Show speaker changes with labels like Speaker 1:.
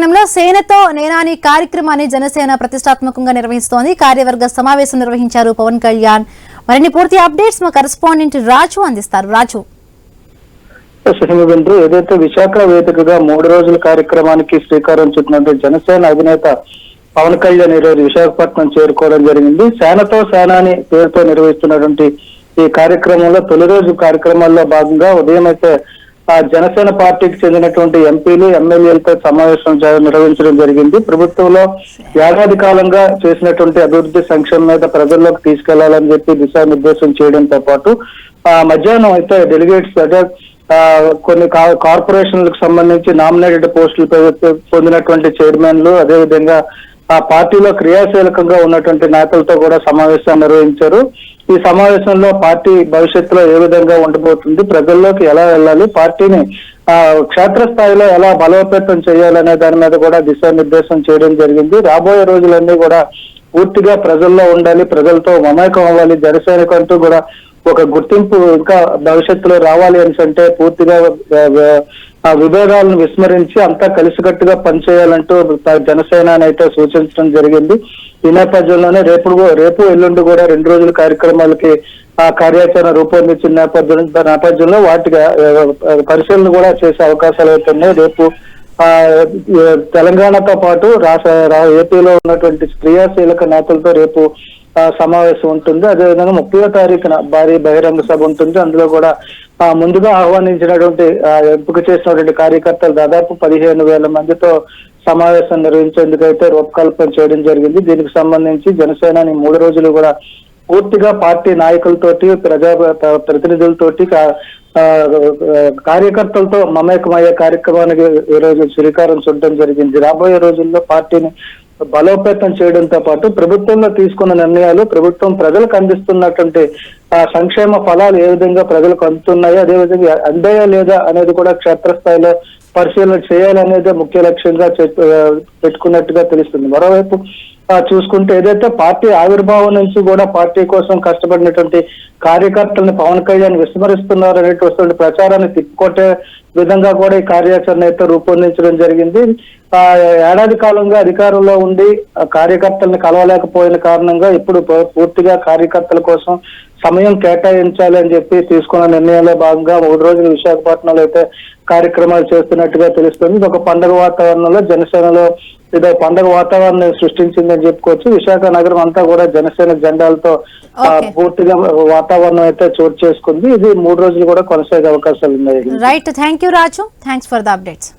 Speaker 1: విశాఖపట్నంలో సేనతో నేనాని కార్యక్రమాన్ని జనసేన ప్రతిష్టాత్మకంగా నిర్వహిస్తోంది. కార్యవర్గ సమావేశం నిర్వహించారు పవన్ కళ్యాణ్. మరిన్ని పూర్తి అప్డేట్స్ మా కరెస్పాండెంట్ రాజు అందిస్తారు. రాజు,
Speaker 2: ఏదైతే విశాఖ వేదికగా 3 రోజుల కార్యక్రమానికి శ్రీకారం చుట్టినటువంటి జనసేన అధినేత పవన్ కళ్యాణ్ ఈ రోజు విశాఖపట్నం చేరుకోవడం జరిగింది. సేనతో సేనాని పేరుతో నిర్వహిస్తున్నటువంటి ఈ కార్యక్రమంలో తొలి రోజు కార్యక్రమాల్లో భాగంగా ఉదయం అయితే జనసేన పార్టీకి చెందినటువంటి ఎంపీలు ఎమ్మెల్యేలతో సమావేశం నిర్వహించడం జరిగింది. ప్రభుత్వంలో ఏడాది కాలంగా చేసినటువంటి అభివృద్ధి సంక్షేమం మీద ప్రజల్లోకి తీసుకెళ్లాలని చెప్పి దిశానిర్దేశం చేయడంతో పాటు మధ్యాహ్నం అయితే డెలిగేట్స్ కొన్ని కార్పొరేషన్లకు సంబంధించి నామినేటెడ్ పోస్టులు పొందినటువంటి చైర్మన్లు, అదేవిధంగా ఆ పార్టీలో క్రియాశీలకంగా ఉన్నటువంటి నేతలతో కూడా సమావేశాన్ని నిర్వహించారు. ఈ సమావేశంలో పార్టీ భవిష్యత్తులో ఏ విధంగా ఉండబోతుంది, ప్రజల్లోకి ఎలా వెళ్ళాలి, పార్టీని క్షేత్రస్థాయిలో ఎలా బలోపేతం చేయాలనే దాని మీద కూడా దిశానిర్దేశం చేయడం జరిగింది. రాబోయే రోజులన్నీ కూడా పూర్తిగా ప్రజల్లో ఉండాలి, ప్రజలతో మమేకం అవ్వాలి, జనసేనకంటూ కూడా ఒక గుర్తింపు ఇంకా భవిష్యత్తులో రావాలి అని అంటే పూర్తిగా విభేదాలను విస్మరించి అంతా కలిసికట్టుగా పనిచేయాలంటూ జనసేన అయితే సూచించడం జరిగింది. ఈ నేపథ్యంలోనే రేపు ఎల్లుండి కూడా 2 రోజుల కార్యక్రమాలకి కార్యాచరణ రూపొందించిన నేపథ్యంలో వాటికి పరిశీలన కూడా చేసే అవకాశాలు అవుతున్నాయి. రేపు తెలంగాణతో పాటు ఏపీలో ఉన్నటువంటి క్రియాశీలక నేతలతో రేపు సమావేశం ఉంటుంది. అదేవిధంగా 30వ తారీఖున భారీ బహిరంగ సభ ఉంటుంది. అందులో కూడా ముందుగా ఆహ్వానించినటువంటి ఎంపిక చేసినటువంటి కార్యకర్తలు దాదాపు 15,000 మందితో సమావేశం నిర్వహించేందుకైతే రూపకల్పన చేయడం జరిగింది. దీనికి సంబంధించి జనసేనని 3 రోజులు కూడా పూర్తిగా పార్టీ నాయకులతోటి, ప్రజా ప్రతినిధులతోటి, కార్యకర్తలతో మమేకమయ్యే కార్యక్రమానికి ఈ రోజు శ్రీకారం చుట్టడం జరిగింది. రాబోయే రోజుల్లో పార్టీని బలోపేతం చేయడంతో పాటు ప్రభుత్వంలో తీసుకున్న నిర్ణయాలు, ప్రభుత్వం ప్రజలకు అందిస్తున్నటువంటి సంక్షేమ ఫలాలు ఏ విధంగా ప్రజలకు అందుతున్నాయో, అదేవిధంగా అందాయా లేదా అనేది కూడా క్షేత్రస్థాయిలో పరిశీలన చేయాలనేదే ముఖ్య లక్ష్యంగా పెట్టుకున్నట్టుగా తెలుస్తుంది. మరోవైపు చూసుకుంటే ఏదైతే పార్టీ ఆవిర్భావం నుంచి కూడా పార్టీ కోసం కష్టపడినటువంటి కార్యకర్తలను పవన్ కళ్యాణ్ విస్మరిస్తున్నారు అనేటువంటి ప్రచారాన్ని తిప్పుకొట్టే విధంగా కూడా ఈ కార్యాచరణ అయితే రూపొందించడం జరిగింది. ఏడాది కాలంగా అధికారంలో ఉండి కార్యకర్తలను కలవలేకపోయిన కారణంగా ఇప్పుడు పూర్తిగా కార్యకర్తల కోసం సమయం కేటాయించాలి అని చెప్పి తీసుకున్న నిర్ణయంలో భాగంగా 3 రోజులు విశాఖపట్నంలో అయితే కార్యక్రమాలు చేస్తున్నట్టుగా తెలుస్తుంది. ఇది ఒక పండుగ వాతావరణంలో జనసేనలో ఇదో పండుగ వాతావరణం సృష్టించిందని చెప్పుకోవచ్చు. విశాఖ నగరం అంతా కూడా జనసేన జెండాలతో పూర్తిగా వాతావరణం అయితే చోటు చేసుకుంది. ఇది 3 రోజులు కూడా కొనసాగే అవకాశాలు ఉన్నాయి.
Speaker 1: Right, thank you Raju, thanks for the updates.